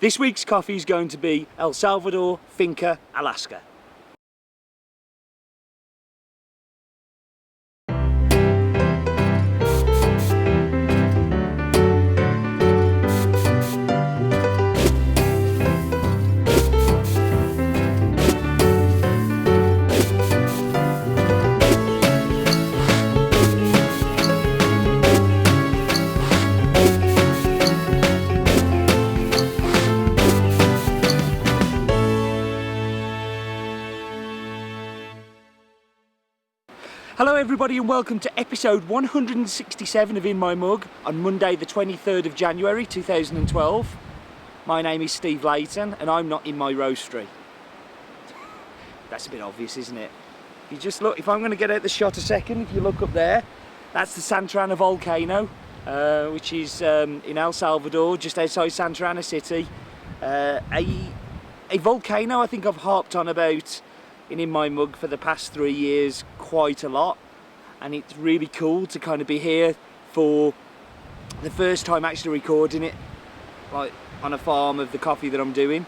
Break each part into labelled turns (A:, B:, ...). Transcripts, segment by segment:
A: This week's coffee is going to be El Salvador Finca Alaska. Hello everybody and welcome to episode 167 of In My Mug on Monday the 23rd of January 2012. My name is Steve Layton and I'm not in my roastery. That's a bit obvious, isn't it? If you just look, if I'm going to get out the shot a second, if you look up there, that's the Santa Ana volcano, which is in El Salvador, just outside Santa Ana city. A volcano I think I've harped on about in My Mug for the past 3 years quite a lot, and it's really cool to kind of be here for the first time actually recording it, like on a farm of the coffee that I'm doing.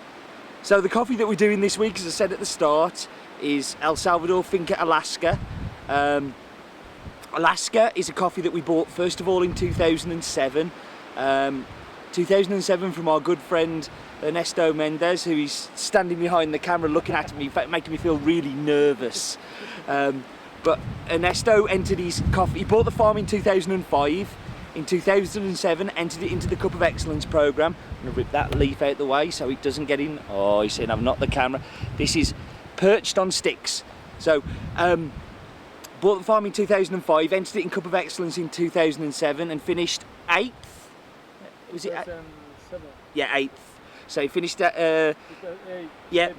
A: So the coffee that we're doing this week, as I said at the start, is El Salvador Finca Alaska. Alaska is a coffee that we bought first of all in 2007. 2007 from our good friend Ernesto Mendez, who is standing behind the camera looking at me, making me feel really nervous. But Ernesto entered his coffee, he bought the farm in 2005. In 2007 entered it into the Cup of Excellence programme. I'm going to rip that leaf out the way so it doesn't get in. Oh, he's saying I've knocked the camera. This is perched on sticks. So bought the farm in 2005, entered it in Cup of Excellence in 2007 and finished 8th. Was it 8th? Yeah, 8th. So he finished at, yeah,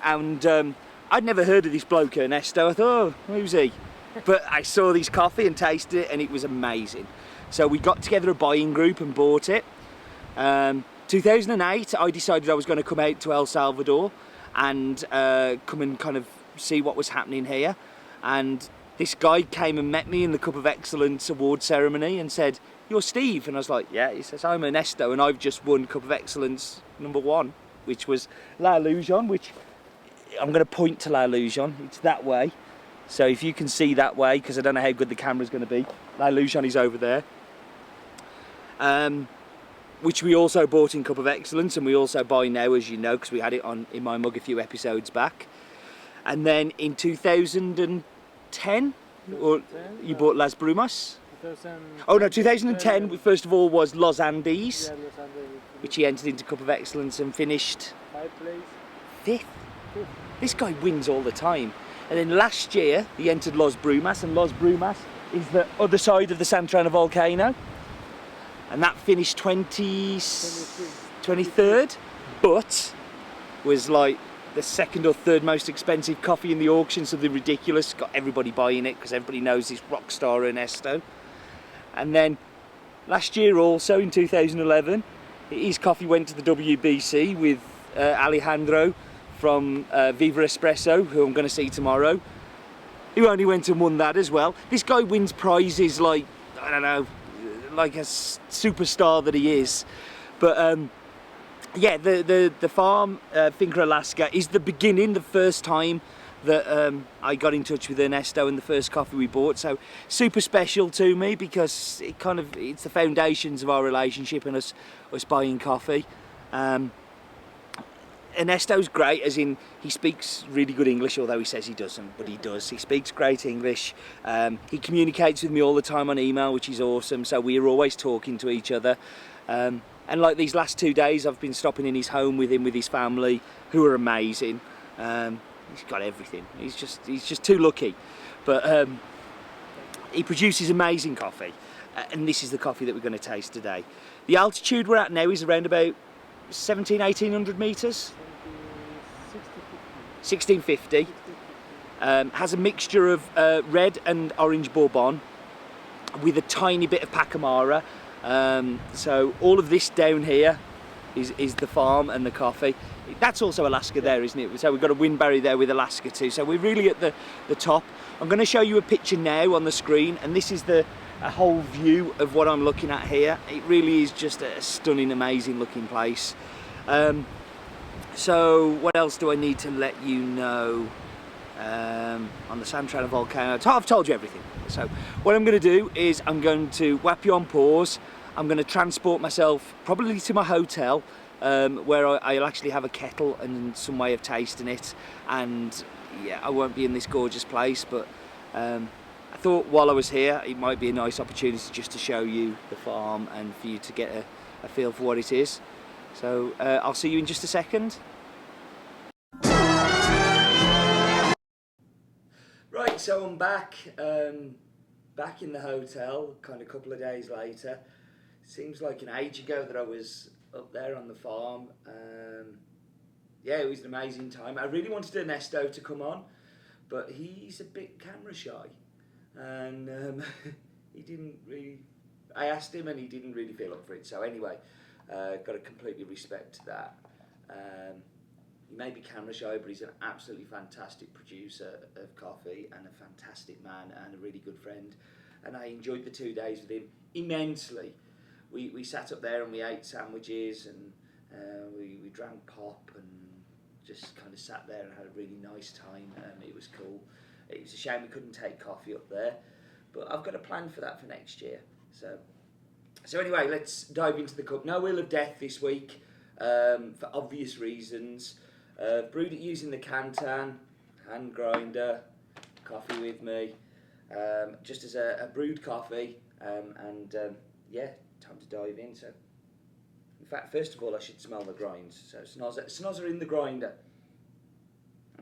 A: and I'd never heard of this bloke Ernesto. I thought, oh, who's he? But I saw this coffee and tasted it and it was amazing. So we got together a buying group and bought it. 2008, I decided I was going to come out to El Salvador and come and kind of see what was happening here. And this guy came and met me in the Cup of Excellence award ceremony and said, "You're Steve?" And I was like, "Yeah." He says, "I'm Ernesto and I've just won Cup of Excellence #1, which was La Illusion," which I'm going to point to La Illusion. It's that way. So if you can see that way, because I don't know how good the camera's going to be, La Illusion is over there. Which we also bought in Cup of Excellence and we also buy now, as you know, because we had it on In My Mug a few episodes back. And then in 2010, or you bought Las Brumas? Oh no, 2010 first of all was Los Andes,
B: Yeah, Los Andes,
A: which he entered into Cup of Excellence and finished 5th. This guy wins all the time. And then last year he entered Los Brumas, and Los Brumas is the other side of the Santa Ana volcano, and that finished 23rd, but was like the second or third most expensive coffee in the auction, something ridiculous. Got everybody buying it because everybody knows this rock star Ernesto. And then last year also, in 2011, his coffee went to the WBC with Alejandro from Viva Espresso, who I'm going to see tomorrow, who only went and won that as well. This guy wins prizes like, I don't know, like a superstar that he is. But yeah, the farm, Finca Alaska, is the beginning, the first time that I got in touch with Ernesto and the first coffee we bought. So super special to me because it's the foundations of our relationship and us buying coffee. Ernesto's great, as in he speaks really good English, although he says he doesn't, but he does. He speaks great English. He communicates with me all the time on email, which is awesome. So we're always talking to each other. And like these last 2 days, I've been stopping in his home with him, with his family, who are amazing. He's got everything. He's just too lucky. But he produces amazing coffee, and this is the coffee that we're going to taste today. The altitude we're at now is around about 1800 metres. 1650. Has a mixture of red and orange Bourbon with a tiny bit of Pacamara. So all of this down here is the farm and the coffee. That's also Alaska there, isn't it? So we've got a windberry there with Alaska too. So we're really at the top. I'm going to show you a picture now on the screen, and this is a whole view of what I'm looking at here. It really is just a stunning, amazing looking place. So what else do I need to let you know on the Santana volcano? I've told you everything. So what I'm going to do is I'm going to whap you on pause. I'm going to transport myself probably to my hotel, where I'll actually have a kettle and some way of tasting it. And yeah, I won't be in this gorgeous place, but I thought while I was here it might be a nice opportunity just to show you the farm and for you to get a feel for what it is. So I'll see you in just a second. Right, so I'm back in the hotel, kind of a couple of days later. Seems like an age ago that I was up there on the farm. Yeah, it was an amazing time. I really wanted Ernesto to come on, but he's a bit camera shy, and he didn't really. I asked him, and he didn't really feel up for it. So anyway, got to completely respect that. He may be camera shy, but he's an absolutely fantastic producer of coffee and a fantastic man and a really good friend. And I enjoyed the 2 days with him immensely. We sat up there and we ate sandwiches and we drank pop and just kind of sat there and had a really nice time. It was cool. It was a shame we couldn't take coffee up there, but I've got a plan for that for next year. So anyway, let's dive into the cup. No Wheel of Death this week, for obvious reasons. Brewed it using the Cantan, hand grinder, coffee with me, just as a brewed coffee, yeah, time to dive in. So, in fact, first of all, I should smell the grinds. So snozzer in the grinder.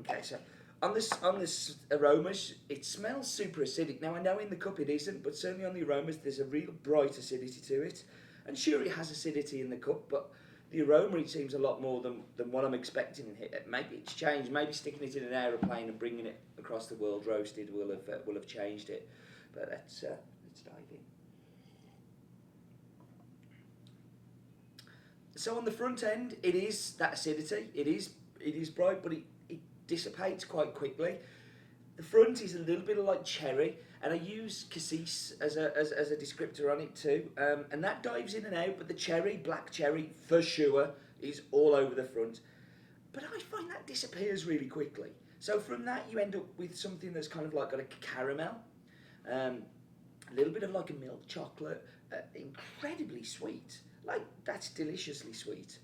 A: Okay, so on this aromas, it smells super acidic. Now I know in the cup it isn't, but certainly on the aromas, there's a real bright acidity to it. And sure, it has acidity in the cup, but the aroma, it seems a lot more than what I'm expecting in here. Maybe it's changed. Maybe sticking it in an aeroplane and bringing it across the world roasted will have changed it. But let's dive in. So on the front end, it is that acidity. It is bright, but it dissipates quite quickly. The front is a little bit like cherry, and I use cassis as a descriptor on it too, and that dives in and out, but the cherry, black cherry, for sure, is all over the front. But I find that disappears really quickly. So from that, you end up with something that's kind of like got a caramel, a little bit of like a milk chocolate, incredibly sweet. Like, that's deliciously sweet.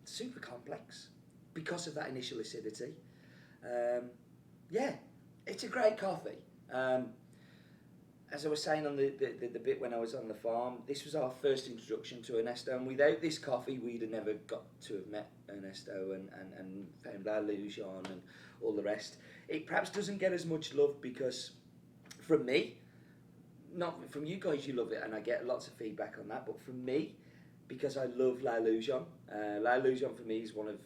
A: Super complex because of that initial acidity. Yeah, it's a great coffee. As I was saying on the bit when I was on the farm, this was our first introduction to Ernesto, and without this coffee we'd have never got to have met Ernesto and found La Lujan and all the rest. It perhaps doesn't get as much love because, from me, not from you guys, you love it, and I get lots of feedback on that, but from me, because I love La Lujan. La Lujan for me is one of,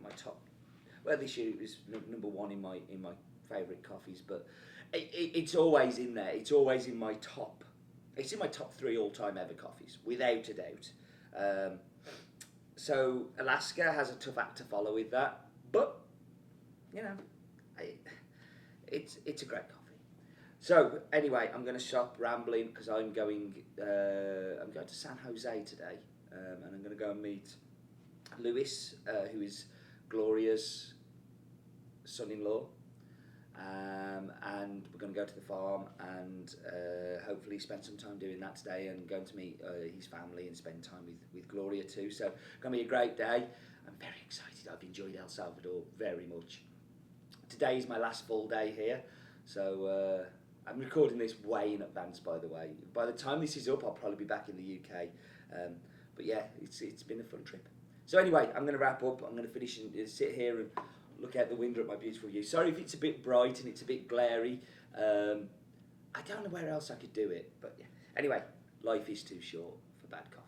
A: my top. Well, this year it was number one in my favourite coffees, but it's always in there. It's always in my top. It's in my top 3 all-time ever coffees, without a doubt. So Alaska has a tough act to follow with that, but it's a great coffee. So anyway, I'm going to stop rambling because I'm going to San Jose today, and I'm going to go and meet Luis, who is Gloria's son-in-law, and we're going to go to the farm and hopefully spend some time doing that today, and going to meet his family and spend time with Gloria too. So it's going to be a great day. I'm very excited. I've enjoyed El Salvador very much. Today is my last full day here, so I'm recording this way in advance, by the way. By the time this is up, I'll probably be back in the UK. But yeah, it's been a fun trip. So anyway, I'm going to wrap up. I'm going to finish and sit here and look out the window at my beautiful view. Sorry if it's a bit bright and it's a bit glary. I don't know where else I could do it. But yeah. Anyway, life is too short for bad coffee.